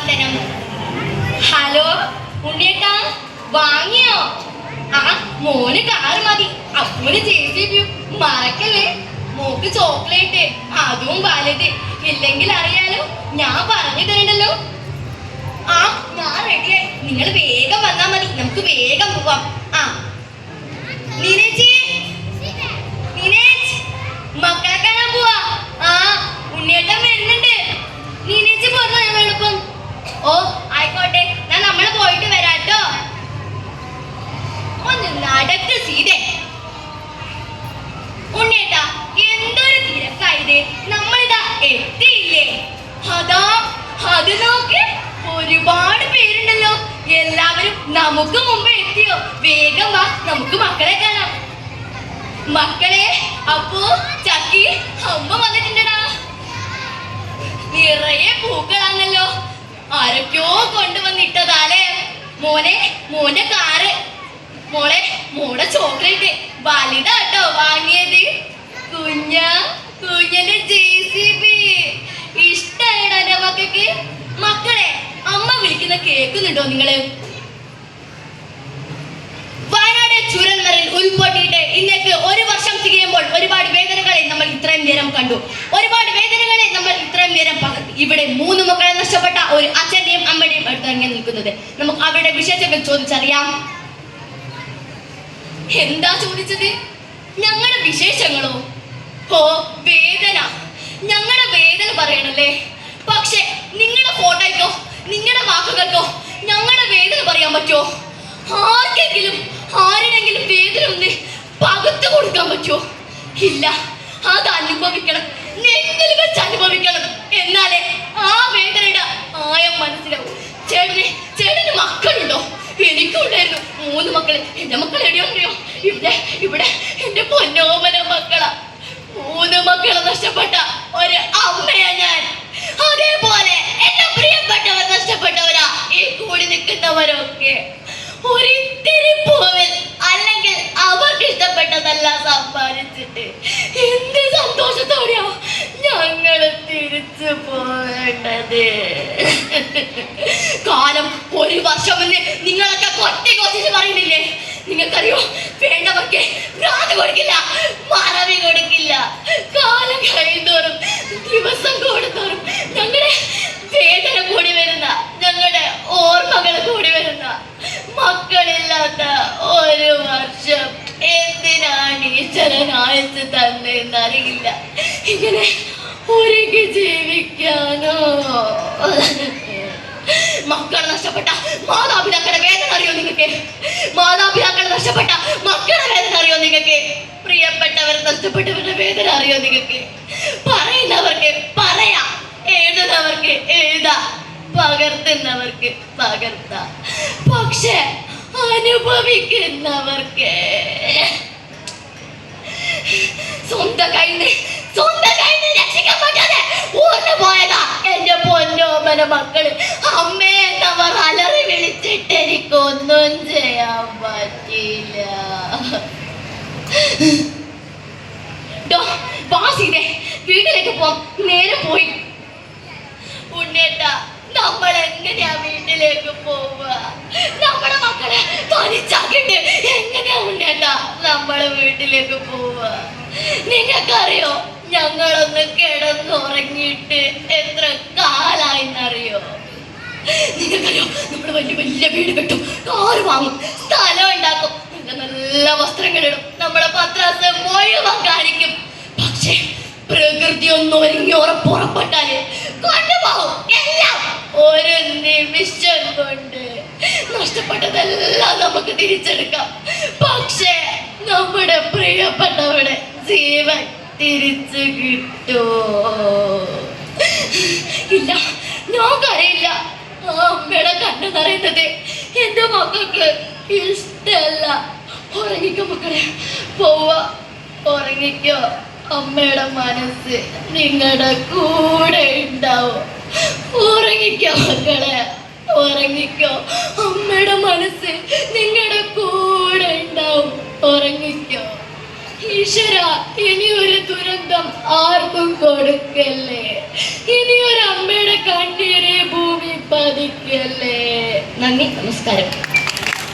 വന്ദനം. ഹലോ ഉണ്ണിയേട്ടാ, വാങ്ങിയോ? ആ മോന് കാർ മതി, അപ്പൂന് JCB മറക്കല്ലേ. മോക്ക് ചോക്ലേറ്റ് അതും വലുത്, ഇല്ലെങ്കിൽ അറിയാലോ ഞാൻ പറഞ്ഞു തരണ്ടല്ലോ. ആ ഞാൻ റെഡിയായി, നിങ്ങൾ വേഗം വന്നാ മതി, നമുക്ക് വേഗം പോവാം. ആ നീനേച്ചി, നീനേച്ച് മക്കളെ കാണാൻ പോവാ. ആ ഉണ്ണിയേട്ടൻ വരുന്നുണ്ട്. നീനേച്ചി പോരുന്നോ ഞങ്ങൾ എളുപ്പം? ഓ ആയിക്കോട്ടെ, ഞാൻ നമ്മള് പോയിട്ട് വരാട്ടോ. ഒന്ന് നടക്ക് സീതേ. ഉണ്ണിയേട്ടാ എന്തൊരു തിരക്കായത്, നമ്മളിതാ എത്തിയില്ലേ? അതാ അത് നോക്ക്, ഒരുപാട് പേരുണ്ടല്ലോ. എല്ലാവരും നമുക്ക് മുമ്പ് എത്തിയോ? വേഗം വാ, നമുക്ക് മക്കളെ കാണാം. മക്കളെ, അപ്പോ ചക്കി അമ്മ വന്നിട്ടുണ്ടടാ. നിറയെ പൂക്കളാണല്ലോ, ആരൊക്കെയോ കൊണ്ടുവന്നിട്ടതാലേ. മോനെ, മോന്റെ കാറ്, മോളെ മോടെ ചോക്ലേറ്റ് വലുതാട്ടോ വാങ്ങിയത്. കുഞ്ഞന്റെ JCB ഇഷ്ടായിടാ മക്കൾക്ക്. മക്കളെ, അമ്മ വിളിക്കുന്ന കേൾക്കുന്നുണ്ടോ നിങ്ങള്? വയനാട് ചുരൽമലയിൽ ഉൾപ്പൊട്ടിയിട്ട് ഇന്നേക്ക് 1 വർഷം തികയുമ്പോൾ ഒരുപാട് വേദനകളെ നമ്മൾ ഇത്രയും നേരം കണ്ടു, ഒരുപാട് വേദനകളെ നമ്മൾ ഇത്രയും നേരം പകർത്തി. ഇവിടെ 3 മക്കളെ നഷ്ടപ്പെട്ട ഒരു അച്ഛന്റെയും അമ്മയുടെയും അടുത്തിറങ്ങി നിൽക്കുന്നത്. നമുക്ക് അവരുടെ വിശേഷങ്ങൾ ചോദിച്ചറിയാം. എന്താ ചോദിച്ചത്? ഞങ്ങളുടെ വിശേഷങ്ങളോ? ഓ വേദന, ഞങ്ങളുടെ വേദന പറയണല്ലേ. പക്ഷെ നിങ്ങളുടെ ഫോട്ടോയ്ക്കോ നിങ്ങളുടെ വാക്കുകൾക്കോ ഞങ്ങളുടെ വേദന പറയാൻ പറ്റുമോ? ആർക്കെങ്കിലും ആരുടെങ്കിലും വേദന ഒന്ന് പകുത്തു കൊടുക്കാൻ പറ്റുമോ? ഇല്ല, അത് അനുഭവിക്കണം, നെഞ്ചിൽ വെച്ച് അനുഭവിക്കണം, എന്നാലേ ആ വേദനയുടെ ആയം മനസ്സിലാവും. ചേട്ടന് മക്കളുണ്ടോ? എനിക്കുണ്ടായിരുന്നു 3 മക്കള്. എന്റെ മക്കൾ എവിടെയോ? ഇവിടെ എന്റെ പൊന്നോമന മക്കളാ. 3 മക്കളെ നഷ്ടപ്പെട്ട ഒരു അമ്മയാ ഞാൻ. അതേപോലെ എന്റെ പ്രിയപ്പെട്ടവർ നഷ്ടപ്പെട്ടവരാ ഈ കൂടി നിൽക്കുന്നവരൊക്കെ. ഒരിത്തിരി പൂവിൽ അല്ലെങ്കിൽ അവർക്ക് ഇഷ്ടപ്പെട്ടതെല്ലാം സമ്പാദിച്ചിട്ട് എന്ത് സന്തോഷത്തോടെയാ ഞങ്ങള് തിരിച്ചു പോവേണ്ടത്. കാലം 1 വർഷമെന്ന് നിങ്ങളൊക്കെ കൊട്ടിക്കൊച്ചിച്ച് പറയുന്നില്ലേ? നിങ്ങൾക്കറിയോ, വേണ്ടവർക്ക് ഭ്രാന്ത് കൊടുക്കില്ല, മറവി കൊടുക്കില്ല. കാലം കഴിയുന്തോറും, ദിവസം കൂടുന്തോറും ഞങ്ങളുടെ വേദന കൂടി വരുന്ന, ഞങ്ങളുടെ ഓർമ്മകൾ കൂടി വരുന്ന, മക്കളില്ലാത്ത 1 വർഷം എന്തിനാണ് ഈശ്വരൻ ആയുസ് തന്നെന്നറിയില്ല. ഇങ്ങനെ ഒരുങ്ങി ജീവിക്കാനോ? മക്കളെ നഷ്ടപ്പെട്ട മാതാപിതാക്കളുടെ വേദന അറിയോ നിങ്ങൾക്ക്? മാതാപിതാക്കളെ നഷ്ടപ്പെട്ട മക്കളുടെ വേദന അറിയോ നിങ്ങൾക്ക്? പ്രിയപ്പെട്ടവർ നഷ്ടപ്പെട്ടവരുടെ വേദന അറിയോ നിങ്ങൾക്ക്? പറയുന്നവർക്ക് പറയാം, എഴുതുന്നവർക്ക് എഴുതാം, പകർത്തുന്നവർക്ക് പകർത്താം. പക്ഷെ അനുഭവിക്കുന്നവർക്ക് സ്വന്തം കയ്യിൽ രക്ഷിക്കാൻ പറ്റാതെ ഓർന്നു പോയതാ എന്റെ പൊന്നോമന മക്കള്. അമ്മേ എന്നവർ അലറി വിളിച്ചിട്ട് എനിക്കൊന്നും ചെയ്യാൻ പറ്റിയില്ല. വീട്ടിലേക്ക് പോവാം. നേരെ പോയി. ഉണ്ണേട്ടാ, നമ്മൾ എങ്ങനെയാ വീട്ടിലേക്ക് പോവുക? നമ്മുടെ മക്കളെ തനിച്ചാക്കിട്ട് എങ്ങനെയാ ഉണ്ണേട്ടാ നമ്മള് വീട്ടിലേക്ക് പോവുക? നിങ്ങൾക്കറിയോ, ഞങ്ങളൊന്ന് കിടന്നുറങ്ങിയിട്ട് എത്ര കാലായിന്നറിയോ? നിങ്ങൾക്കറിയോ, നമ്മൾ വലിയ വീട് കെട്ടും, കാറ് വാങ്ങും, സ്ഥലം ഉണ്ടാക്കും, നല്ല വസ്ത്രങ്ങളിടും, നമ്മളെ പത്രാസ് മുഴുവൻ കാണിക്കും. പക്ഷേ പ്രകൃതി ഒന്ന് ഒരുങ്ങി ഉറപ്പുറപ്പെട്ടാല് കൊണ്ടുപോകും എല്ലാം. 1 നിമിഷം കൊണ്ട് നഷ്ടപ്പെട്ടതെല്ലാം നമുക്ക് തിരിച്ചെടുക്കാം. പക്ഷേ നമ്മുടെ പ്രിയപ്പെട്ടവരുടെ ജീവൻ തിരിച്ചു കിട്ടുമോ? ഇല്ല, ഞാൻ കരയില്ല. അമ്മയുടെ കണ്ണു നിറയുന്നത് എന്റെ മക്കൾക്ക് ഇഷ്ടല്ല. ഉറങ്ങിക്കോ മക്കളെ, പോവാ, ഉറങ്ങിക്കോ. അമ്മയുടെ മനസ്സ് നിങ്ങളുടെ കൂടെ ഉണ്ടാവും. ഉറങ്ങിക്കോ മക്കളെ, ഉറങ്ങിക്കോ. അമ്മയുടെ മനസ്സ് നിങ്ങളുടെ കൂടെ ഉണ്ടാവും. ഉറങ്ങിക്കോ. ഈശ്വര, ഇനിയൊരു ദുരന്തം ആർക്കും കൊടുക്കല്ലേ. ഇനിയൊരു അമ്മയുടെ കണ്ണീരെ ഭൂമി പതിക്കല്ലേ. നന്ദി, നമസ്കാരം.